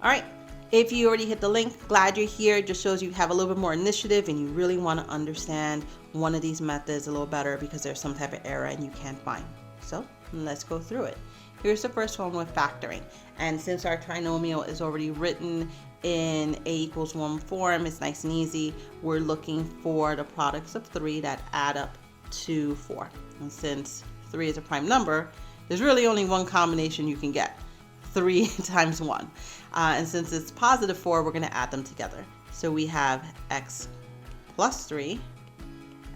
All right, if you already hit the link, glad you're here. It just shows you have a little bit more initiative and you really want to understand one of these methods a little better because there's some type of error and you can't find. So let's go through it. Here's the first one with factoring. And since our trinomial is already written in a equals 1 form, it's nice and easy. We're looking for the products of 3 that add up to 4. And since 3 is a prime number, there's really only one combination you can get, 3 times 1. And since it's positive 4, we're going to add them together. So we have x plus 3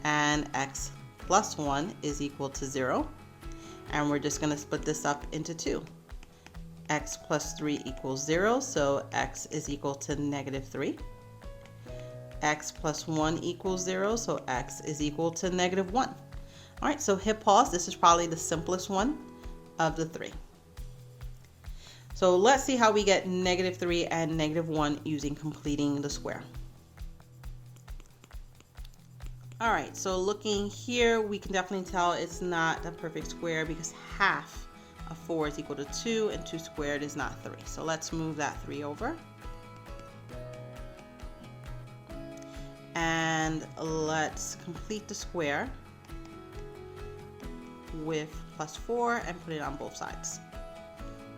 and x plus 1 is equal to 0. And we're just going to split this up into 2. X plus 3 equals 0, so x is equal to negative 3. X plus 1 equals 0, so x is equal to negative 1. All right, so hit pause. This is probably the simplest one of the 3. So let's see how we get negative 3 and negative 1 using completing the square. All right, so looking here, we can definitely tell it's not a perfect square because half of 4 is equal to 2 and 2 squared is not 3. So let's move that 3 over. And let's complete the square with plus 4 and put it on both sides.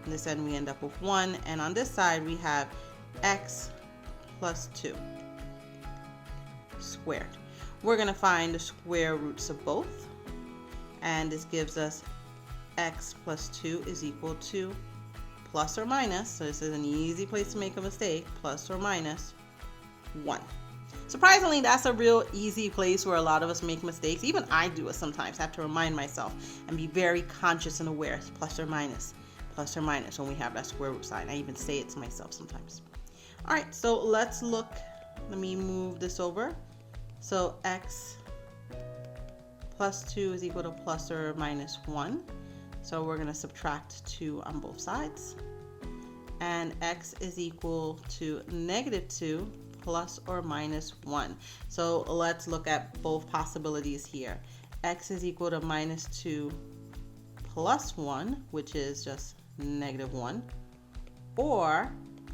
On this end we end up with 1, and on this side we have x plus 2 squared. We're going to find the square roots of both, and this gives us x plus 2 is equal to plus or minus, so this is an easy place to make a mistake, plus or minus 1. Surprisingly, that's a real easy place where a lot of us make mistakes. Even I do it sometimes. I have to remind myself and be very conscious and aware, plus or minus when we have that square root sign. I even say it to myself sometimes. All right, so let's look. Let me move this over. So x plus 2 is equal to plus or minus 1. So we're going to subtract 2 on both sides. And x is equal to negative 2 plus or minus 1. So let's look at both possibilities here. X is equal to minus 2 plus 1, which is just negative 1. Or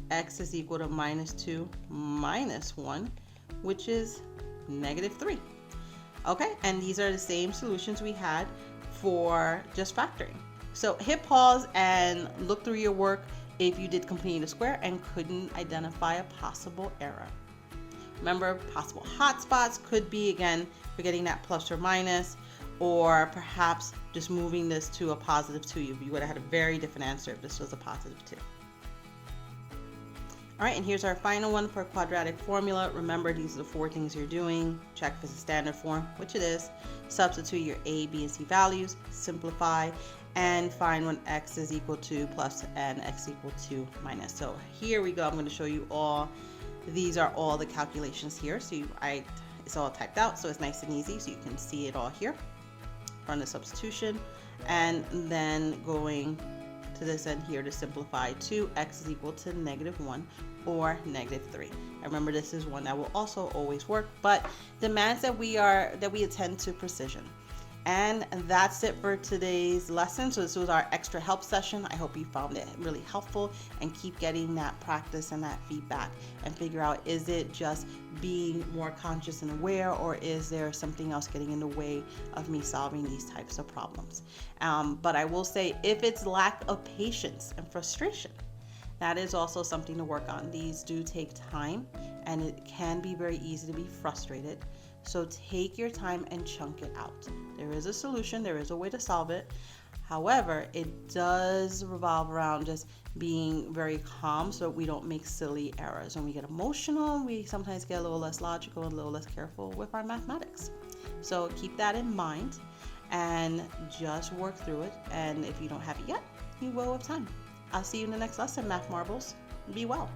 x is equal to minus 2 minus 1, which is negative 3. Okay, and these are the same solutions we had for just factoring. So hit pause and look through your work if you did complete a square and couldn't identify a possible error. Remember, possible hotspots could be, again, forgetting that plus or minus, or perhaps just moving this to a positive 2. You would have had a very different answer if this was a positive 2. All right, and here's our final one for quadratic formula. Remember, these are the 4 things you're doing. Check if it's a standard form, which it is. Substitute your a, b, and c values. Simplify, and find when x is equal to plus and x equal to minus. So here we go. I'm going to show you all. These are all the calculations here. So it's all typed out, so it's nice and easy. So you can see it all here. Run the substitution, and then going to this end here to simplify to x is equal to negative 1 or negative 3. And remember, this is one that will also always work, but demands that we attend to precision. And that's it for today's lesson. So this was our extra help session. I hope you found it really helpful, and keep getting that practice and that feedback and figure out, is it just being more conscious and aware, or is there something else getting in the way of me solving these types of problems? But I will say, if it's lack of patience and frustration, that is also something to work on. These do take time, and it can be very easy to be frustrated. So take your time and chunk it out. There is a solution, there is a way to solve it. However, it does revolve around just being very calm so we don't make silly errors. When we get emotional, we sometimes get a little less logical and a little less careful with our mathematics. So keep that in mind and just work through it. And if you don't have it yet, you will with time. I'll see you in the next lesson, Math Marbles. Be well.